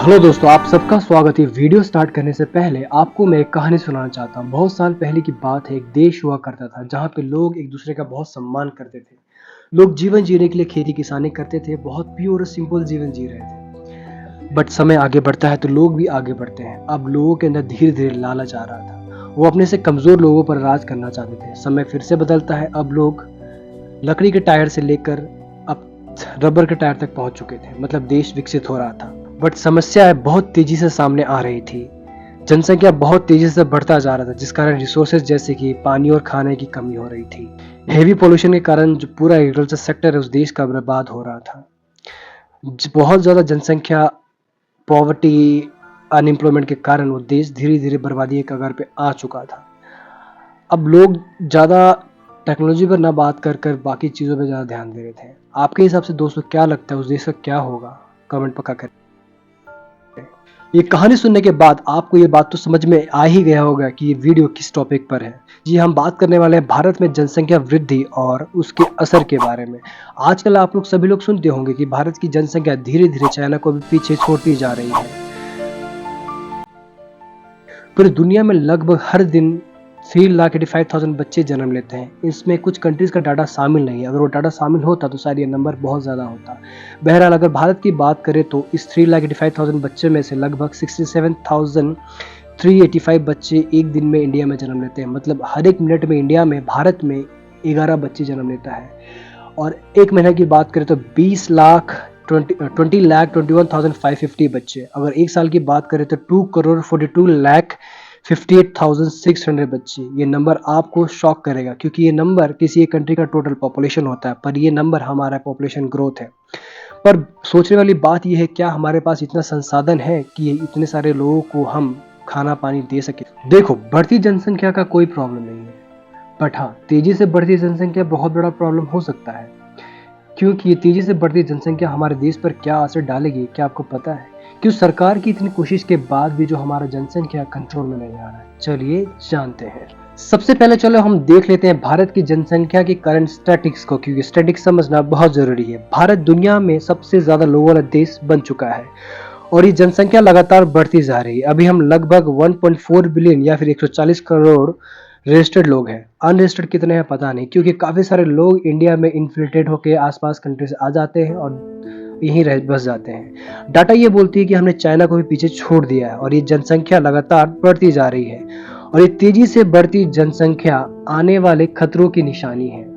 Hello दोस्तों, आप सबका स्वागत है। वीडियो स्टार्ट करने से पहले आपको मैं एक कहानी सुनाना चाहता हूँ। बहुत साल पहले की बात है। एक देश हुआ करता था जहाँ पे लोग एक दूसरे का बहुत सम्मान करते थे। लोग जीवन जीने के लिए खेती किसानी करते थे, बहुत प्योर और सिंपल जीवन जी रहे थे। बट समय आगे बढ़ता है तो लोग भी आगे बढ़ते हैं। अब लोगों के अंदर धीरे धीरे लालच आ रहा था। वो अपने से कमजोर लोगों पर राज करना चाहते थे। समय फिर से बदलता है। अब लोग लकड़ी के टायर से लेकर अब रबर के टायर तक पहुंच चुके थे। मतलब देश विकसित हो रहा था। बट समस्याएं बहुत तेजी से सामने आ रही थी। जनसंख्या बहुत तेजी से बढ़ता जा रहा था, जिस कारण रिसोर्सेज जैसे कि पानी और खाने की कमी हो रही थी। हेवी पोल्यूशन के कारण जो पूरा एग्रीकल्चर सेक्टर है उस देश का बर्बाद हो रहा था। बहुत ज्यादा जनसंख्या, पॉवर्टी, अनएम्प्लॉयमेंट के कारण वो देश धीरे धीरे बर्बादी के कगार पे आ चुका था। अब लोग ज्यादा टेक्नोलॉजी पर ना बात कर कर बाकी चीजों पे ज्यादा ध्यान दे रहे थे। आपके हिसाब से दोस्तों क्या लगता है, उस देश का क्या होगा? कमेंट पक्का करें। ये कहानी सुनने के बाद आपको ये बात तो समझ में आ ही गया होगा कि ये वीडियो किस टॉपिक पर है। जी, हम बात करने वाले हैं भारत में जनसंख्या वृद्धि और उसके असर के बारे में। आजकल आप लोग सभी लोग सुनते होंगे कि भारत की जनसंख्या धीरे धीरे चाइना को भी पीछे छोड़ती जा रही है। पूरी दुनिया में लगभग हर दिन 3,85,000 बच्चे जन्म लेते हैं। इसमें कुछ कंट्रीज का डाटा शामिल नहीं है। अगर वो डाटा शामिल होता तो शायद ये नंबर बहुत ज़्यादा होता। बहरहाल, अगर भारत की बात करें तो इस 3,85,000 बच्चे में से लगभग 67,385 बच्चे एक दिन में इंडिया में जन्म लेते हैं। मतलब हर एक मिनट में इंडिया में, भारत में 11 बच्चे जन्म लेता है। और एक महीने की बात करें तो 20,21,550 बच्चे। अगर एक साल की बात करें तो 2,42,58,600 बच्चे। ये नंबर आपको शॉक करेगा, क्योंकि ये नंबर किसी एक कंट्री का टोटल पॉपुलेशन होता है, पर ये नंबर हमारा पॉपुलेशन ग्रोथ है। पर सोचने वाली बात यह है, क्या हमारे पास इतना संसाधन है कि इतने सारे लोगों को हम खाना पानी दे सके? देखो, बढ़ती जनसंख्या का कोई प्रॉब्लम नहीं है, बट हाँ, तेजी से बढ़ती जनसंख्या बहुत बड़ा प्रॉब्लम हो सकता है। क्योंकि ये तेजी से बढ़ती जनसंख्या हमारे देश पर क्या असर डालेगी, क्या आपको पता है? क्यों सरकार की इतनी कोशिश के बाद भी जो हमारा जनसंख्या कंट्रोल में नहीं आ रहा है? चलिए जानते हैं। सबसे पहले चलो हम देख लेते हैं भारत की जनसंख्या की करंट स्टैटिक्स को, क्योंकि स्टैटिक्स समझना बहुत जरूरी है। भारत दुनिया में सबसे ज्यादा लोगों वाला देश बन चुका है और ये जनसंख्या लगातार बढ़ती जा रही है। अभी हम लगभग 1.4 बिलियन या फिर 140 करोड़ रजिस्टर्ड लोग हैं। अनरजिस्टर्ड कितने हैं पता नहीं, क्योंकि काफी सारे लोग इंडिया में इन्फिल्ट्रेट होकर आसपास कंट्री से आ जाते हैं और यहीं रह बस जाते हैं। डाटा ये बोलती है कि हमने चाइना को भी पीछे छोड़ दिया है और ये जनसंख्या लगातार बढ़ती जा रही है। और ये तेजी से बढ़ती जनसंख्या आने वाले खतरों की निशानी है।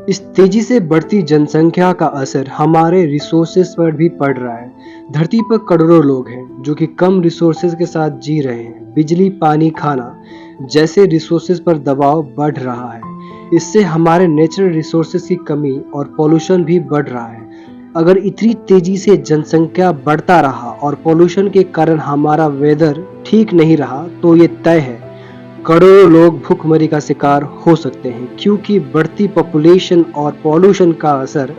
इस तेजी से बढ़ती जनसंख्या का असर हमारे रिसोर्सेज पर भी पड़ रहा है। धरती पर करोड़ों लोग हैं जो कि कम रिसोर्सेज के साथ जी रहे हैं। बिजली, पानी, खाना जैसे रिसोर्सेज पर दबाव बढ़ रहा है। इससे हमारे नेचुरल रिसोर्सेज की कमी और पोल्यूशन भी बढ़ रहा है। अगर इतनी तेजी से जनसंख्या बढ़ता रहा और पोल्यूशन के कारण हमारा वेदर ठीक नहीं रहा तो ये तय है, करोड़ों लोग भूखमरी का शिकार हो सकते हैं, क्योंकि बढ़ती पॉपुलेशन और पॉल्यूशन का असर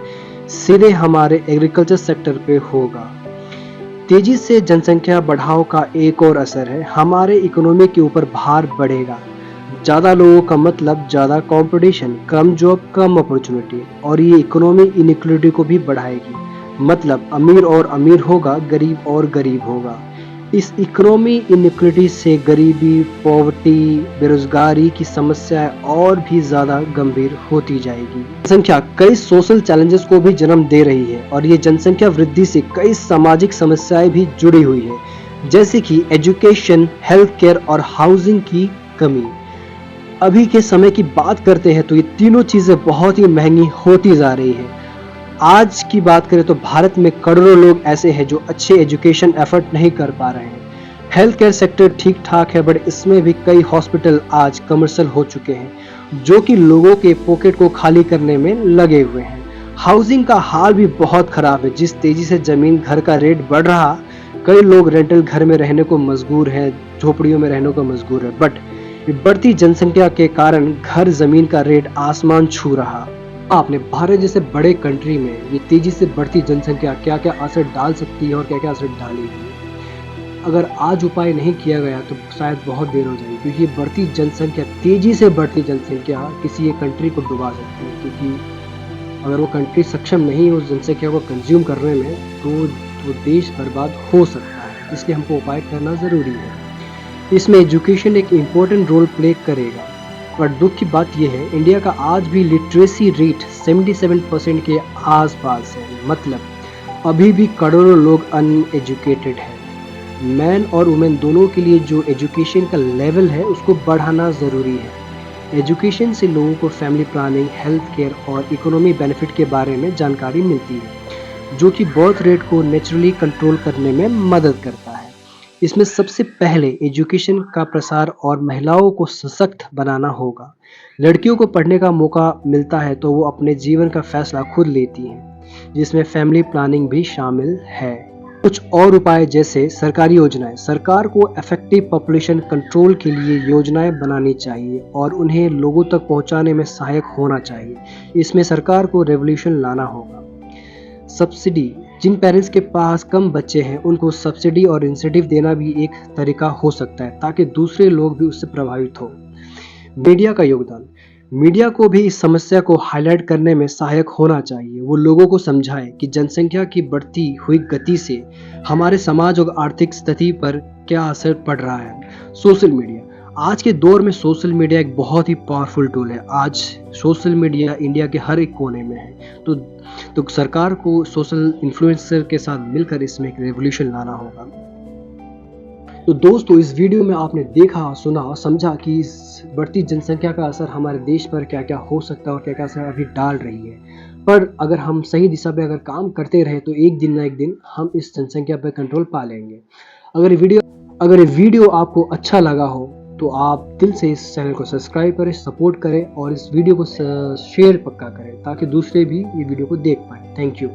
सीधे हमारे एग्रीकल्चर सेक्टर पे होगा। तेजी से जनसंख्या बढ़ाव का एक और असर है, हमारे इकोनॉमी के ऊपर भार बढ़ेगा। ज्यादा लोगों का मतलब ज्यादा कंपटीशन, कम जॉब, कम अपॉर्चुनिटी, और ये इकोनॉमी इनइक्वालिटी को भी बढ़ाएगी। मतलब अमीर और अमीर होगा, गरीब और गरीब होगा। इस इकोनॉमी इनइक्वालिटी से गरीबी, पॉवर्टी, बेरोजगारी की समस्या और भी ज्यादा गंभीर होती जाएगी। जनसंख्या कई सोशल चैलेंजेस को भी जन्म दे रही है और ये जनसंख्या वृद्धि से कई सामाजिक समस्याएं भी जुड़ी हुई है, जैसे कि एजुकेशन, हेल्थ केयर और हाउसिंग की कमी। अभी के समय की बात करते हैं तो ये तीनों चीजें बहुत ही महंगी होती जा रही है। आज की बात करें तो भारत में करोड़ों लोग ऐसे हैं जो अच्छे एजुकेशन एफर्ट नहीं कर पा रहे हैं। हेल्थ केयर सेक्टर ठीक ठाक है, बट इसमें भी कई हॉस्पिटल आज कमर्शियल हो चुके हैं, जो कि लोगों के पॉकेट को खाली करने में लगे हुए हैं। हाउसिंग का हाल भी बहुत खराब है। जिस तेजी से जमीन घर का रेट बढ़ रहा, कई लोग रेंटल घर में रहने को मजबूर हैं, झोपड़ियों में रहने को मजबूर है। बट बढ़ती जनसंख्या के कारण घर जमीन का रेट आसमान छू रहा। आपने भारत जैसे बड़े कंट्री में ये तेजी से बढ़ती जनसंख्या क्या क्या असर डाल सकती है और क्या क्या असर डालेगी। अगर आज उपाय नहीं किया गया तो शायद बहुत देर हो जाएगी, क्योंकि बढ़ती जनसंख्या, तेजी से बढ़ती जनसंख्या किसी एक कंट्री को डुबा सकती है। क्योंकि अगर वो कंट्री सक्षम नहीं है उस जनसंख्या को कंज्यूम करने में, तो देश बर्बाद हो सकता है। इसलिए हमको उपाय करना ज़रूरी है। इसमें एजुकेशन एक इम्पोर्टेंट रोल प्ले करेगा। पर दुख की बात यह है, इंडिया का आज भी लिटरेसी रेट 77% के आसपास है। मतलब अभी भी करोड़ों लोग अनएजुकेटेड हैं। मैन और वुमेन दोनों के लिए जो एजुकेशन का लेवल है उसको बढ़ाना ज़रूरी है। एजुकेशन से लोगों को फैमिली प्लानिंग, हेल्थ केयर और इकोनॉमी बेनिफिट के बारे में जानकारी मिलती है, जो कि बर्थ रेट को नेचुरली कंट्रोल करने में मदद करता है। इसमें सबसे पहले एजुकेशन का प्रसार और महिलाओं को सशक्त बनाना होगा। लड़कियों को पढ़ने का मौका मिलता है तो वो अपने जीवन का फैसला खुद लेती हैं, जिसमें फैमिली प्लानिंग भी शामिल है। कुछ और उपाय जैसे सरकारी योजनाएं। सरकार को इफेक्टिव पॉपुलेशन कंट्रोल के लिए योजनाएं बनानी चाहिए और उन्हें लोगों तक पहुंचाने में सहायक होना चाहिए। इसमें सरकार को रेवोल्यूशन लाना होगा। सब्सिडी, जिन पेरेंट्स के पास कम बच्चे हैं उनको सब्सिडी और इंसेंटिव देना भी एक तरीका हो सकता है, ताकि दूसरे लोग भी उससे प्रभावित हो। मीडिया का योगदान। मीडिया को भी इस समस्या को हाईलाइट करने में सहायक होना चाहिए। वो लोगों को समझाए कि जनसंख्या की बढ़ती हुई गति से हमारे समाज और आर्थिक स्थिति पर क्या असर पड़ रहा है। Social media. आज के दौर में सोशल मीडिया एक बहुत ही पावरफुल टूल है। आज सोशल मीडिया इंडिया के हर एक कोने में है, तो सरकार को सोशल इन्फ्लुएंसर के साथ मिलकर इसमें एक रेवोल्यूशन लाना होगा। तो दोस्तों, इस वीडियो में आपने देखा, सुना और समझा कि इस बढ़ती जनसंख्या का असर हमारे देश पर क्या क्या हो सकता है और क्या क्या असर अभी डाल रही है। पर अगर हम सही दिशा पे अगर काम करते रहे तो एक दिन ना एक दिन हम इस जनसंख्या पर कंट्रोल पा लेंगे। अगर ये वीडियो आपको अच्छा लगा हो तो आप दिल से इस चैनल को सब्सक्राइब करें, सपोर्ट करें और इस वीडियो को शेयर पक्का करें, ताकि दूसरे भी ये वीडियो को देख पाएँ। Thank you.